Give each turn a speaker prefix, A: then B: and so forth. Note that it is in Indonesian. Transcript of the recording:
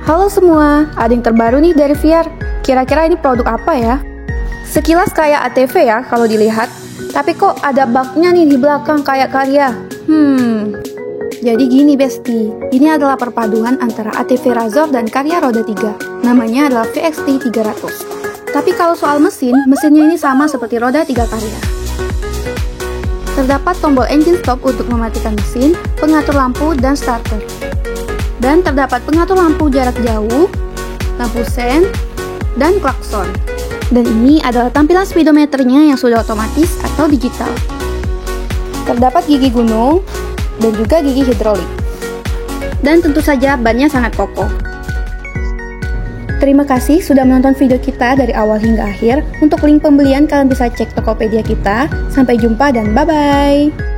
A: Halo semua, ada yang terbaru nih dari Viar. Kira-kira ini produk apa ya? Sekilas kayak ATV ya kalau dilihat, tapi kok ada bugnya nih di belakang kayak Karya. Jadi gini Besti, ini adalah perpaduan antara ATV Razor dan Karya roda 3. Namanya adalah VXT 300. Tapi kalau soal mesinnya ini sama seperti roda 3 Karya. Terdapat tombol engine stop untuk mematikan mesin, pengatur lampu, dan starter. Dan terdapat pengatur lampu jarak jauh, lampu sen, dan klakson. Dan ini adalah tampilan speedometernya yang sudah otomatis atau digital. Terdapat gigi gunung, dan juga gigi hidrolik. Dan tentu saja bannya sangat kokoh. Terima kasih sudah menonton video kita dari awal hingga akhir. Untuk link pembelian kalian bisa cek Tokopedia kita. Sampai jumpa dan bye-bye.